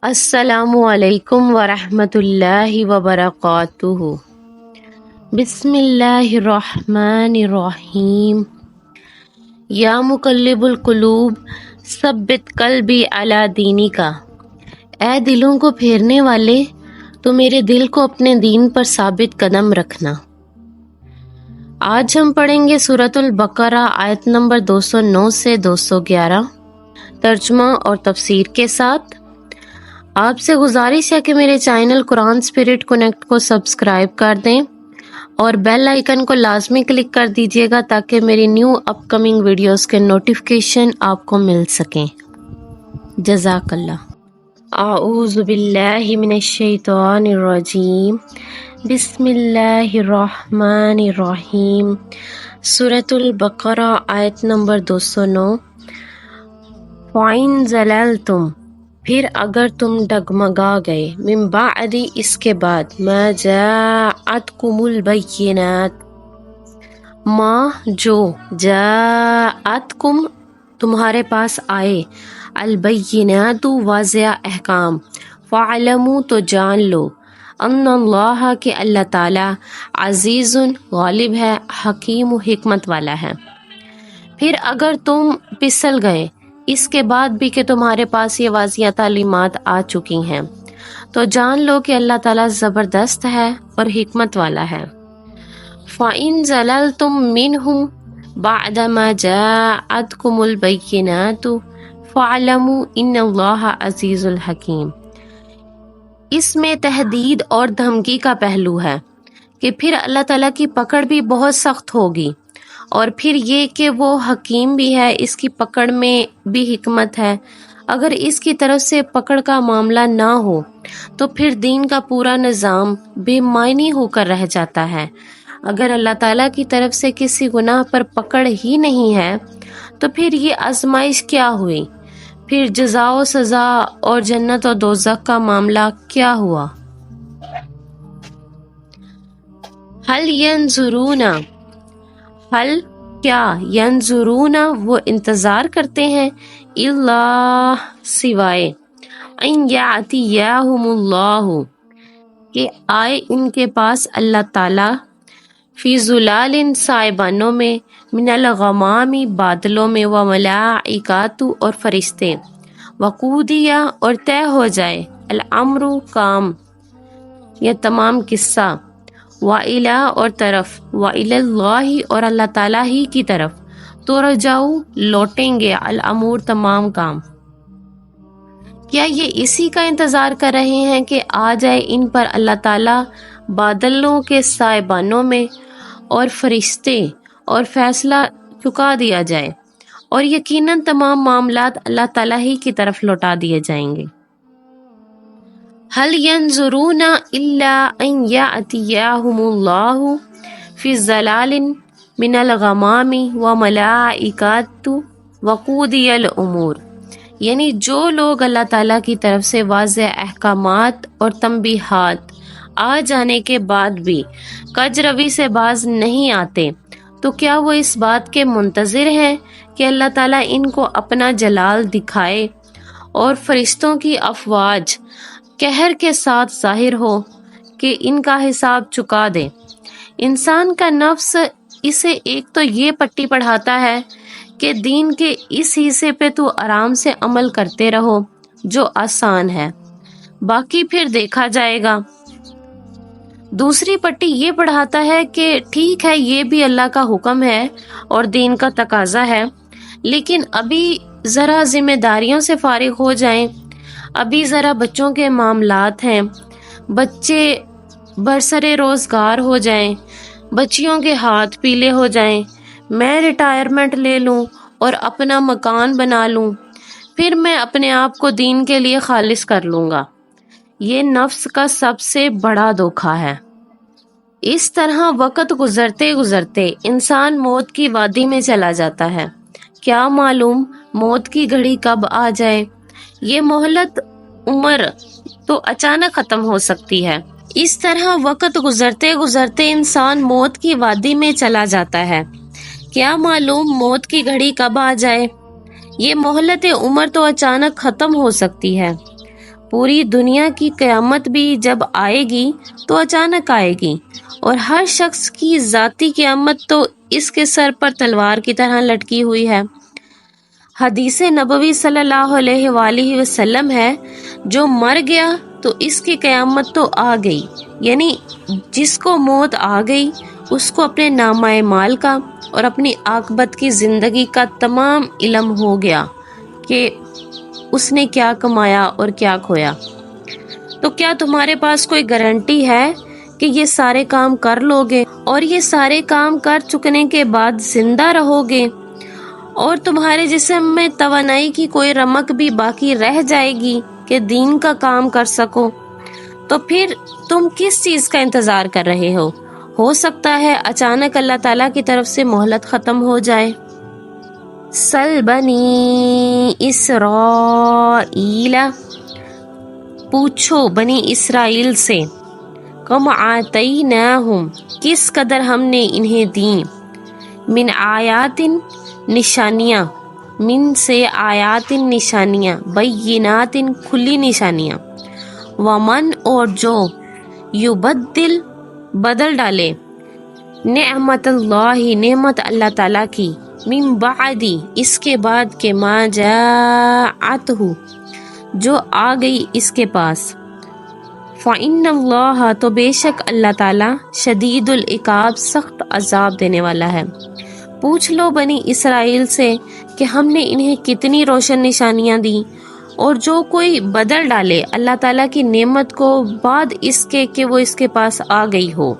السلام علیکم ورحمۃ اللہ وبرکاتہ۔ بسم اللہ الرحمن الرحیم۔ یا مقلب القلوب ثبت قلبی علی دینک۔ اے دلوں کو پھیرنے والے، تو میرے دل کو اپنے دین پر ثابت قدم رکھنا۔ آج ہم پڑھیں گے سورۃ البقرہ آیت نمبر 209 سے 211 ترجمہ اور تفسیر کے ساتھ۔ آپ سے گزارش ہے کہ میرے چینل قرآن اسپرٹ کنیکٹ کو سبسکرائب کر دیں اور بیل آئیکن کو لازمی کلک کر دیجیے گا تاکہ میری نیو اپ کمنگ ویڈیوز کے نوٹیفیکیشن آپ کو مل سکیں۔ جزاک اللہ۔ اعوذ باللہ من الشیطان الرجیم، بسم اللہ الرحمن الرحیم۔ سورۃ البقرہ آیت نمبر 209۔ فَإِن زَلَلْتُمْ، پھر اگر تم ڈگمگا گئے، من بعد اس کے بعد، ما جاءتکم البینات، ما جو جاءتکم تمہارے پاس آئے، البینات واضح احکام، فاعلموا تو جان لو، ان اللہ کہ اللہ تعالی عزیز غالب ہے، حکیم و حکمت والا ہے۔ پھر اگر تم پھسل گئے اس کے بعد بھی کہ تمہارے پاس یہ واضح تعلیمات آ چکی ہیں، تو جان لو کہ اللہ تعالیٰ زبردست ہے اور حکمت والا ہے۔ فَإِن زَلَلْتُم مِّنْهُم بَعْدَ مَا جَاءَتْكُمُ الْبَيِّنَاتُ فَاعْلَمُوا إِنَّ اللَّهَ عَزِيزٌ الْحَكِيمٌ۔ اس میں تہدید اور دھمکی کا پہلو ہے کہ پھر اللہ تعالیٰ کی پکڑ بھی بہت سخت ہوگی، اور پھر یہ کہ وہ حکیم بھی ہے، اس کی پکڑ میں بھی حکمت ہے۔ اگر اس کی طرف سے پکڑ کا معاملہ نہ ہو تو پھر دین کا پورا نظام بے معنی ہو کر رہ جاتا ہے۔ اگر اللہ تعالیٰ کی طرف سے کسی گناہ پر پکڑ ہی نہیں ہے تو پھر یہ آزمائش کیا ہوئی؟ پھر جزا و سزا اور جنت و دوزخ کا معاملہ کیا ہوا؟ هل ينظرون، حل کیا، ینظرون وہ انتظار کرتے ہیں، اللہ سوائے، ان یاتیہم اللہ کہ آئے ان کے پاس اللہ تعالی، فی ظلال سائبانوں میں، من الغمام بادلوں میں، وملائکات اور فرشتے، وقودیا اور طے ہو جائے، الامر کام یا تمام قصہ، وَإِلَىٰ اور طرف، وَإِلَى اللَّهِ اور اللہ تعالیٰ ہی کی طرف، ترجعو لوٹیں گے، الامور تمام کام۔ کیا یہ اسی کا انتظار کر رہے ہیں کہ آ جائے ان پر اللہ تعالیٰ بادلوں کے سائبانوں میں اور فرشتے، اور فیصلہ چکا دیا جائے، اور یقیناً تمام معاملات اللہ تعالیٰ ہی کی طرف لوٹا دیے جائیں گے۔ هل ينظرون الا ان ياتيهم الله في ظلال من الغمام وملائکات وقودی الامور، یعنی جو لوگ اللہ تعالیٰ کی طرف سے واضح احکامات اور تنبیہات آ جانے کے بعد بھی کج روی سے باز نہیں آتے، تو کیا وہ اس بات کے منتظر ہیں کہ اللہ تعالیٰ ان کو اپنا جلال دکھائے اور فرشتوں کی افواج قہر کے ساتھ ظاہر ہو کہ ان کا حساب چکا دے؟ انسان کا نفس اسے ایک تو یہ پٹی پڑھاتا ہے کہ دین کے اس حصے پہ تو آرام سے عمل کرتے رہو جو آسان ہے، باقی پھر دیکھا جائے گا۔ دوسری پٹی یہ پڑھاتا ہے کہ ٹھیک ہے، یہ بھی اللہ کا حکم ہے اور دین کا تقاضا ہے، لیکن ابھی ذرا ذمہ داریوں سے فارغ ہو جائیں، ابھی ذرا بچوں کے معاملات ہیں، بچے برسرے روزگار ہو جائیں، بچیوں کے ہاتھ پیلے ہو جائیں، میں ریٹائرمنٹ لے لوں اور اپنا مکان بنا لوں، پھر میں اپنے آپ کو دین کے لیے خالص کر لوں گا۔ یہ نفس کا سب سے بڑا دھوکا ہے۔ اس طرح وقت گزرتے گزرتے انسان موت کی وادی میں چلا جاتا ہے، کیا معلوم موت کی گھڑی کب آ جائے۔ یہ مہلت عمر تو اچانک ختم ہو سکتی ہے۔ اس طرح وقت گزرتے گزرتے انسان موت کی وادی میں چلا جاتا ہے، کیا معلوم موت کی گھڑی کب آ جائے۔ یہ مہلت عمر تو اچانک ختم ہو سکتی ہے۔ پوری دنیا کی قیامت بھی جب آئے گی تو اچانک آئے گی، اور ہر شخص کی ذاتی قیامت تو اس کے سر پر تلوار کی طرح لٹکی ہوئی ہے۔ حدیث نبوی صلی اللہ علیہ وآلہ وسلم ہے، جو مر گیا تو اس کی قیامت تو آ گئی، یعنی جس کو موت آ گئی اس کو اپنے نامہ اعمال کا اور اپنی عاقبت کی زندگی کا تمام علم ہو گیا کہ اس نے کیا کمایا اور کیا کھویا۔ تو کیا تمہارے پاس کوئی گارنٹی ہے کہ یہ سارے کام کر لو گے اور یہ سارے کام کر چکنے کے بعد زندہ رہو گے اور تمہارے جسم میں توانائی کی کوئی رمق بھی باقی رہ جائے گی کہ دین کا کام کر سکو؟ تو پھر تم کس چیز کا انتظار کر رہے ہو سکتا ہے اچانک اللہ تعالیٰ کی طرف سے مہلت ختم ہو جائے۔ سل بنی اسرائیل، پوچھو بنی اسرائیل سے، کم آتیناہم، کس قدر ہم نے انہیں دیں، من آیات، نشانیاں، من سے آیات نشانیاں، بینات کھلی نشانیاں، ومن اور جو، یبدل بدل ڈالے، نعمت اللہ نعمت اللہ تعالیٰ کی، من بعدی اس کے بعد کہ ما جاءتہ جو آ گئی اس کے پاس، فإن اللہ تو بے شک اللہ تعالیٰ شدید العقاب سخت عذاب دینے والا ہے۔ پوچھ لو بنی اسرائیل سے کہ ہم نے انہیں کتنی روشن نشانیاں دیں، اور جو کوئی بدل ڈالے اللہ تعالیٰ کی نعمت کو بعد اس کے کہ وہ اس کے پاس آ گئی ہو،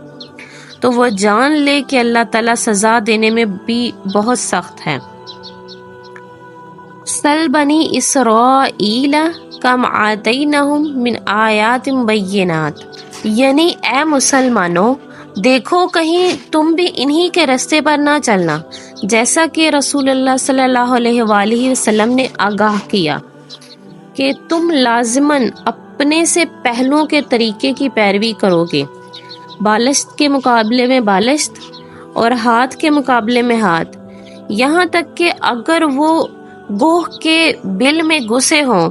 تو وہ جان لے کہ اللہ تعالیٰ سزا دینے میں بھی بہت سخت ہے۔ سل بنی اسرائیل کم آتینہم من آیات بینات، یعنی اے مسلمانوں دیکھو کہیں تم بھی انہی کے رستے پر نہ چلنا، جیسا کہ رسول اللہ صلی اللہ علیہ وآلہ وسلم نے آگاہ کیا کہ تم لازماً اپنے سے پہلوں کے طریقے کی پیروی کرو گے، بالشت کے مقابلے میں بالشت اور ہاتھ کے مقابلے میں ہاتھ، یہاں تک کہ اگر وہ گوہ کے بل میں گھسے ہوں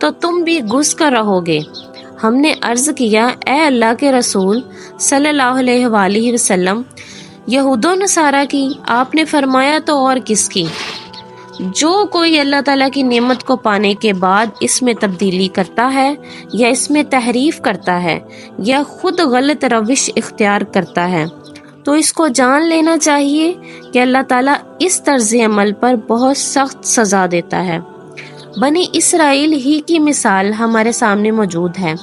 تو تم بھی گھس کر رہو گے۔ ہم نے عرض کیا اے اللہ کے رسول صلی اللہ علیہ وآلہ وسلم، یہود و نصارہ کی؟ آپ نے فرمایا تو اور کس کی؟ جو کوئی اللہ تعالیٰ کی نعمت کو پانے کے بعد اس میں تبدیلی کرتا ہے یا اس میں تحریف کرتا ہے یا خود غلط روش اختیار کرتا ہے تو اس کو جان لینا چاہیے کہ اللہ تعالیٰ اس طرز عمل پر بہت سخت سزا دیتا ہے۔ بنی اسرائیل ہی کی مثال ہمارے سامنے موجود ہے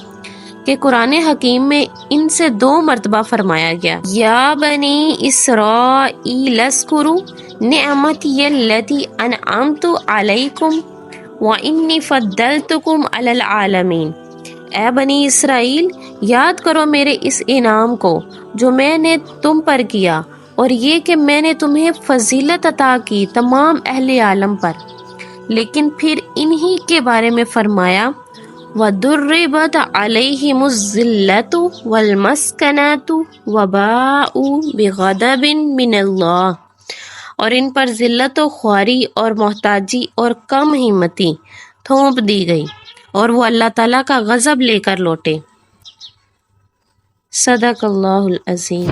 کہ قرآن حکیم میں ان سے 2 مرتبہ فرمایا گیا، یا بنی اسرائیل اذکروا نعمتی التی انعمت علیکم وانی فضلتکم علی العالمین، اے بنی اسرائیل یاد کرو میرے اس انعام کو جو میں نے تم پر کیا، اور یہ کہ میں نے تمہیں فضیلت عطا کی تمام اہل عالم پر۔ لیکن پھر انہی کے بارے میں فرمایا وَضُرِّبَتْ عَلَيْهِمُ الذِّلَّةُ وَالْمَسْكَنَةُ وَبَاءُوا بِغَضَبٍ مِّنَ اللَّهِ، اور ان پر ذلت و خواری اور محتاجی اور کم ہمتی تھوپ دی گئی اور وہ اللہ تعالیٰ کا غضب لے کر لوٹے۔ صدق اللہ العظیم۔